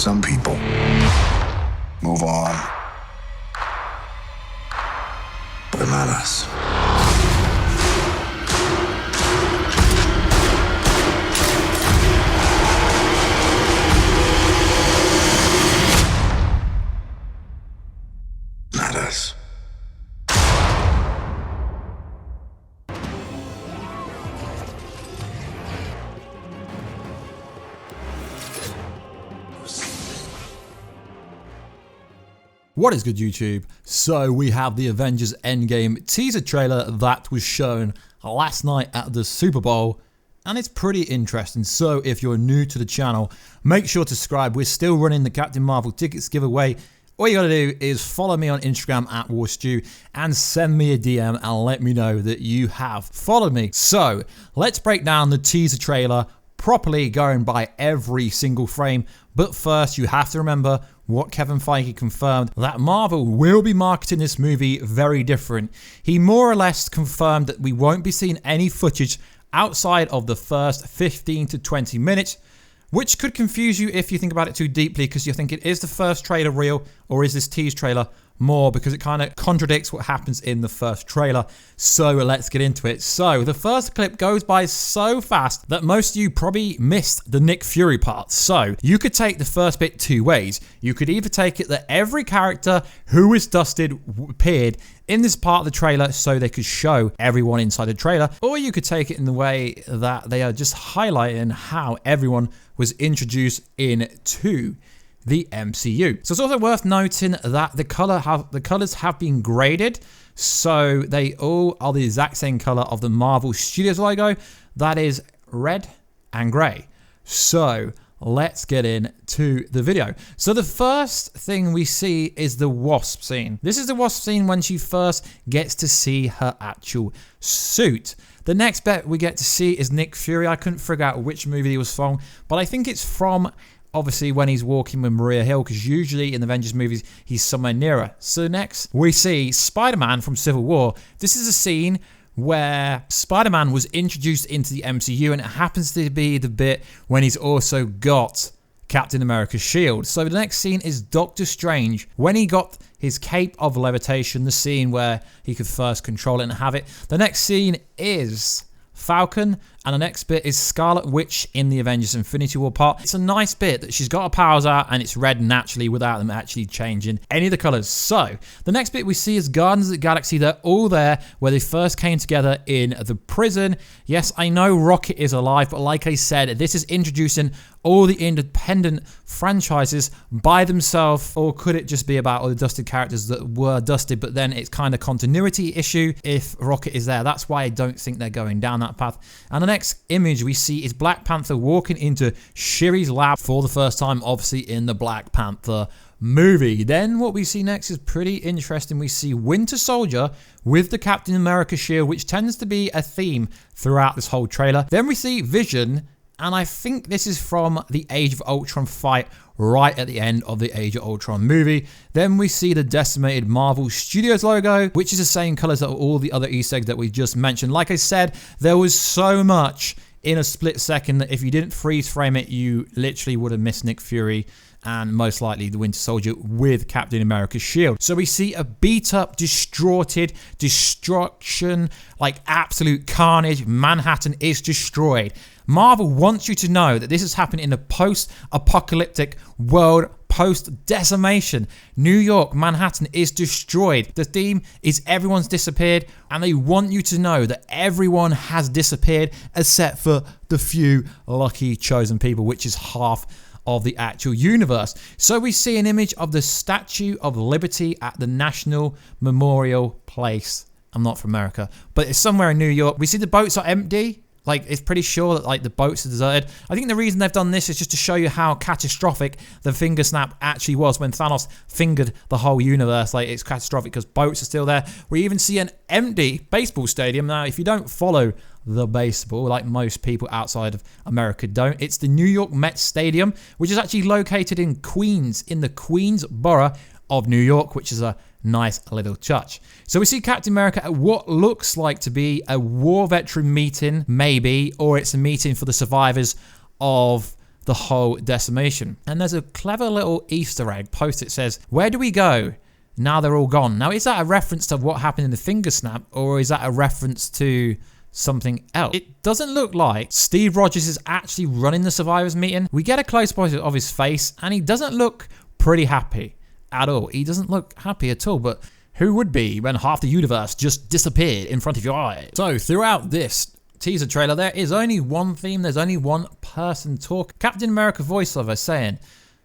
Some people move on, but not us. Not us. What is good, YouTube? So we have the Avengers Endgame teaser trailer that was shown last night at the Super Bowl, and it's pretty interesting. So if you're new to the channel, make sure to subscribe. We're still running the Captain Marvel tickets giveaway. All you gotta do is follow me on Instagram at Warstu and send me a DM and let me know that you have followed me. So let's break down the teaser trailer properly, going by every single frame. But first, you have to remember what Kevin Feige confirmed, that Marvel will be marketing this movie very different. He more or less confirmed that we won't be seeing any footage outside of the first 15 to 20 minutes, which could confuse you if you think about it too deeply, because you're thinking, is the first trailer real or is this tease trailer more? Because it kind of contradicts what happens in the first trailer. So let's get into it. So the first clip goes by so fast that most of you probably missed the Nick Fury part. So you could take the first bit two ways. You could either take it that every character who is dusted appeared in this part of the trailer so they could show everyone inside the trailer, or you could take it in the way that they are just highlighting how everyone was introduced into the MCU. So it's also worth noting that the colors have been graded, so they all are the exact same color of the Marvel Studios logo. That is red and gray. So let's get into the video. So the first thing we see is the Wasp scene. This is the Wasp scene when she first gets to see her actual suit. The next bit we get to see is Nick Fury. I couldn't figure out which movie he was from, but I think it's from obviously when he's walking with Maria Hill, because usually in the Avengers movies he's somewhere nearer. So next we see Spider-Man from Civil War. This is a scene where Spider-Man was introduced into the MCU, and it happens to be the bit when he's also got Captain America's shield. So the next scene is Doctor Strange when he got his cape of levitation, the scene where he could first control it and have it. The next scene is Falcon, and the next bit is Scarlet Witch in the Avengers Infinity War part. It's a nice bit that she's got her powers out and it's red naturally without them actually changing any of the colors. So the next bit we see is Guardians of the Galaxy. They're all there where they first came together in the prison. Yes, I know Rocket is alive, but like I said, this is introducing all the independent franchises by themselves, or could it just be about all the dusted characters that were dusted, but then it's kind of continuity issue if Rocket is there. That's why I don't think they're going down that path. And the next image we see is Black Panther walking into Shuri's lab for the first time, obviously in the Black Panther movie. Then what we see next is pretty interesting. We see Winter Soldier with the Captain America shield, which tends to be a theme throughout this whole trailer. Then we see Vision, and I think this is from the Age of Ultron fight right at the end of the Age of Ultron movie. Then we see the decimated Marvel Studios logo, which is the same colors as all the other Easter eggs that we just mentioned. Like I said, there was so much in a split second that if you didn't freeze frame it, you literally would have missed Nick Fury and most likely the Winter Soldier with Captain America's shield. So we see a beat up, distraughted, destruction, like absolute carnage. Manhattan is destroyed. Marvel wants you to know that this is happening in a post-apocalyptic world, post-decimation. New York, Manhattan is destroyed. The theme is everyone's disappeared, and they want you to know that everyone has disappeared except for the few lucky chosen people, which is half of the actual universe. So we see an image of the Statue of Liberty at the National Memorial Place. I'm not from America, but it's somewhere in New York. We see the boats are empty. Like, it's pretty sure that, like, the boats are deserted. I think the reason they've done this is just to show you how catastrophic the finger snap actually was when Thanos fingered the whole universe. Like, it's catastrophic because boats are still there. We even see an empty baseball stadium. Now, if you don't follow the baseball, like most people outside of America don't, it's the New York Mets Stadium, which is actually located in Queens, in the Queens borough of New York, which is a nice little touch. So we see Captain America at what looks like to be a war veteran meeting, maybe, or it's a meeting for the survivors of the whole decimation. And there's a clever little Easter egg post that says, "Where do we go? Now they're all gone." Now, is that a reference to what happened in the finger snap, or is that a reference to something else? It doesn't look like Steve Rogers is actually running the survivors meeting. We get a close-up of his face, and he doesn't look pretty happy at all. He doesn't look happy at all, but who would be when half the universe just disappeared in front of your eyes? So throughout this teaser trailer, there is only one theme. There's only one person talk. Captain America voiceover saying,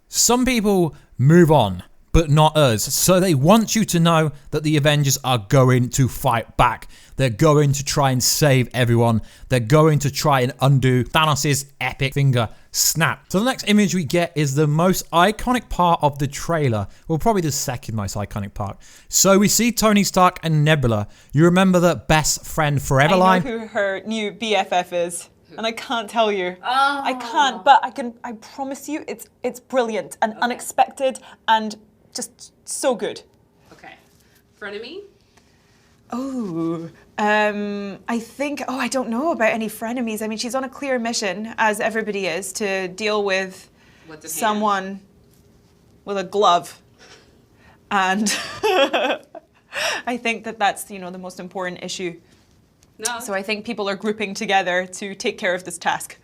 "Some people move on, but not us." So they want you to know that the Avengers are going to fight back. They're going to try and save everyone. They're going to try and undo Thanos' epic finger snap. So the next image we get is the most iconic part of the trailer. Well, probably the second most iconic part. So we see Tony Stark and Nebula. You remember the best friend forever line? I know who her new BFF is. And I can't tell you. Oh. I can't, but I promise you it's brilliant and unexpected and just so good. Okay. Frenemy? Oh, I think, I don't know about any frenemies. I mean, she's on a clear mission, as everybody is, to deal with What's in someone hand? with a glove. And I think that's, the most important issue. No. So I think people are grouping together to take care of this task.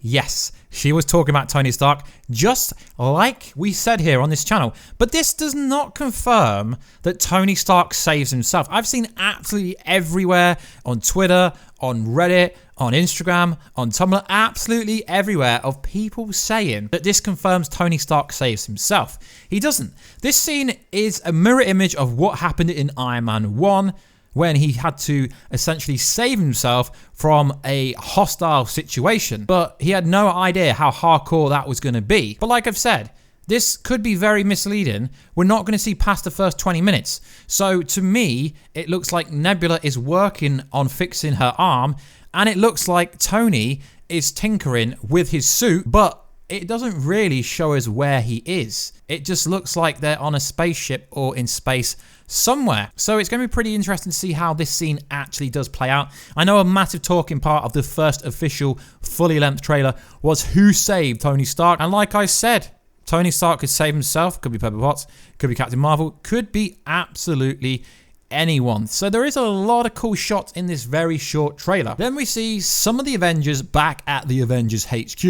Yes, she was talking about Tony Stark, just like we said here on this channel. But this does not confirm that Tony Stark saves himself. I've seen absolutely everywhere, on Twitter, on Reddit, on Instagram, on Tumblr, absolutely everywhere, of people saying that this confirms Tony Stark saves himself. He doesn't. This scene is a mirror image of what happened in Iron Man 1, when he had to essentially save himself from a hostile situation. But he had no idea how hardcore that was going to be. But like I've said, this could be very misleading. We're not going to see past the first 20 minutes. So to me, it looks like Nebula is working on fixing her arm, and it looks like Tony is tinkering with his suit, but it doesn't really show us where he is. It just looks like they're on a spaceship or in space somewhere. So it's going to be pretty interesting to see how this scene actually does play out. I know a massive talking part of the first official fully length trailer was who saved Tony Stark. And like I said, Tony Stark could save himself. Could be Pepper Potts, could be Captain Marvel, could be absolutely anyone. So there is a lot of cool shots in this very short trailer. Then we see some of the Avengers back at the Avengers HQ.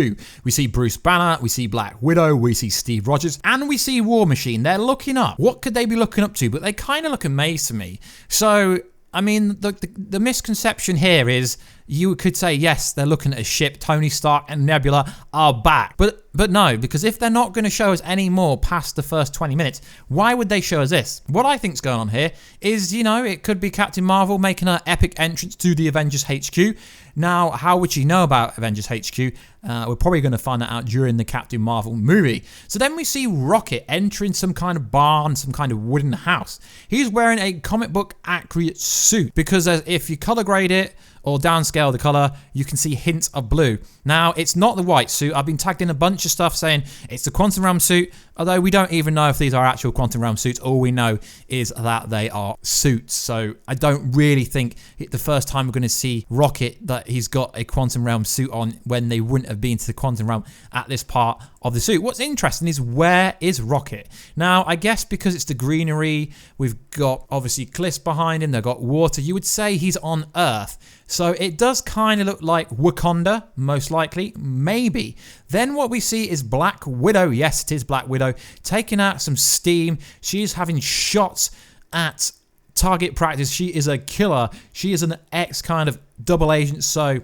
We see Bruce Banner, we see Black Widow, we see Steve Rogers, and we see War Machine. They're looking up. What could they be looking up to? But they kind of look amazed to me. So, I mean, the misconception here is you could say, yes, they're looking at a ship. Tony Stark and Nebula are back. But no, because if they're not going to show us any more past the first 20 minutes, why would they show us this? What I think's going on here is, it could be Captain Marvel making her epic entrance to the Avengers HQ. Now, how would she know about Avengers HQ? We're probably going to find that out during the Captain Marvel movie. So then we see Rocket entering some kind of barn, some kind of wooden house. He's wearing a comic book accurate suit, because if you color grade it or downscale the color, you can see hints of blue. Now, it's not the white suit. I've been tagged in a bunch of stuff saying it's the Quantum Realm suit, although we don't even know if these are actual Quantum Realm suits. All we know is that they are suits. So I don't really think the first time we're going to see Rocket that he's got a Quantum Realm suit on, when they wouldn't have been to the Quantum Realm at this part of the suit. What's interesting is, where is Rocket? Now, I guess because it's the greenery, we've got obviously cliffs behind him, they've got water, you would say he's on Earth. So it does kind of look like Wakanda, most likely, maybe. Then what we see is Black Widow. Yes, it is Black Widow, taking out some steam. She's having shots at target practice. She is a killer. She is an ex kind of double agent, so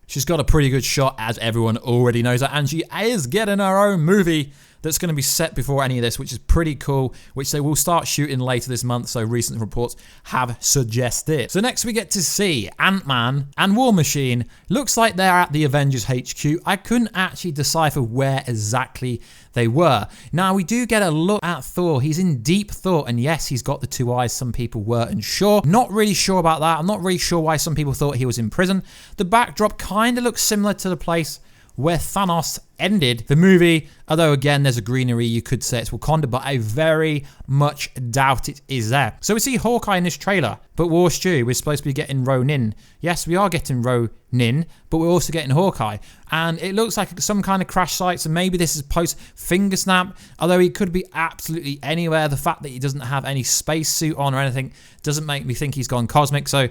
she's got a pretty good shot, as everyone already knows that. And she is getting her own movie. that's going to be set before any of this, which is pretty cool, which they will start shooting later this month, so recent reports have suggested. So next we get to see Ant-Man and War Machine. Looks like they're at the Avengers HQ. I couldn't actually decipher where exactly they were. Now we do get a look at Thor. He's in deep thought, and yes, he's got the 2 eyes. Some people weren't unsure. Not really sure about that. I'm not really sure why some people thought he was in prison. The backdrop kind of looks similar to the place where Thanos ended the movie, although again there's a greenery, you could say it's Wakanda, but I very much doubt it is there. So we see Hawkeye in this trailer, but Warstu, we're supposed to be getting Ronin. Yes, we are getting Ronin, but we're also getting Hawkeye, and it looks like some kind of crash site, so maybe this is post finger snap, although he could be absolutely anywhere. The fact that he doesn't have any spacesuit on or anything doesn't make me think he's gone cosmic, so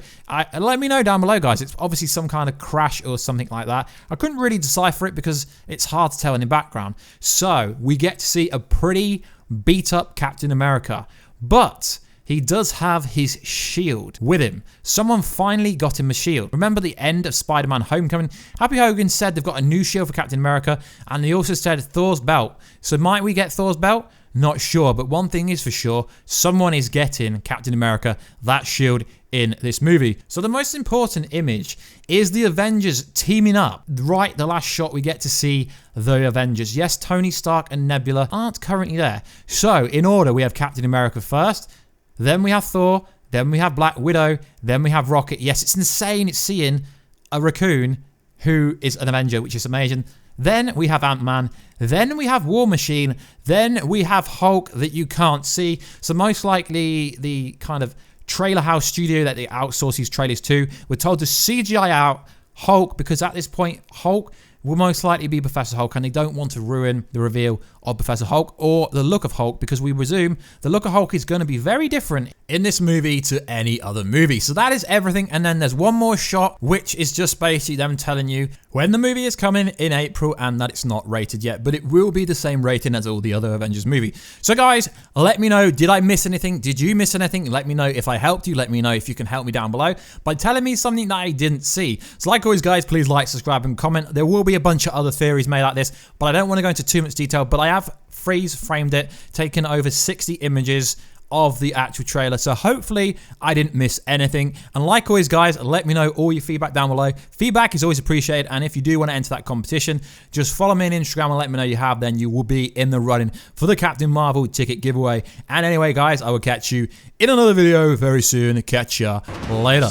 let me know down below, guys. It's obviously some kind of crash or something like that. I couldn't really decipher it because it's hard to tell in the background. So we get to see a pretty beat up Captain America, but he does have his shield with him. Someone finally got him a shield. Remember the end of Spider-Man Homecoming? Happy Hogan said they've got a new shield for Captain America, and they also said Thor's belt. So might we get Thor's belt? Not sure, but one thing is for sure, someone is getting Captain America that shield in this movie. So the most important image is the Avengers teaming up. Right, the last shot we get to see the Avengers. Yes, Tony Stark and Nebula aren't currently there. So in order, we have Captain America first, then we have Thor, then we have Black Widow, then we have Rocket. Yes, it's insane. It's seeing a raccoon who is an Avenger, which is amazing. Then we have Ant-Man, then we have War Machine, then we have Hulk that you can't see. So most likely the kind of trailer house studio that they outsource these trailers to, we're told to CGI out Hulk, because at this point Hulk will most likely be Professor Hulk, and they don't want to ruin the reveal of Professor Hulk or the look of Hulk, because we presume the look of Hulk is going to be very different in this movie to any other movie. So that is everything, and then there's one more shot, which is just basically them telling you when the movie is coming in April and that it's not rated yet, but it will be the same rating as all the other Avengers movies. So guys, let me know, did I miss anything? Did you miss anything? Let me know if I helped you. Let me know if you can help me down below by telling me something that I didn't see. So like always, guys, please like, subscribe, and comment. There will be a bunch of other theories made like this, but I don't want to go into too much detail, but I have freeze framed it, taken over 60 images of the actual trailer, so hopefully I didn't miss anything. And like always, guys, let me know all your feedback down below. Feedback is always appreciated, and if you do want to enter that competition, just follow me on Instagram and let me know you have, then you will be in the running for the Captain Marvel ticket giveaway. And anyway, guys, I will catch you in another video very soon. Catch ya later.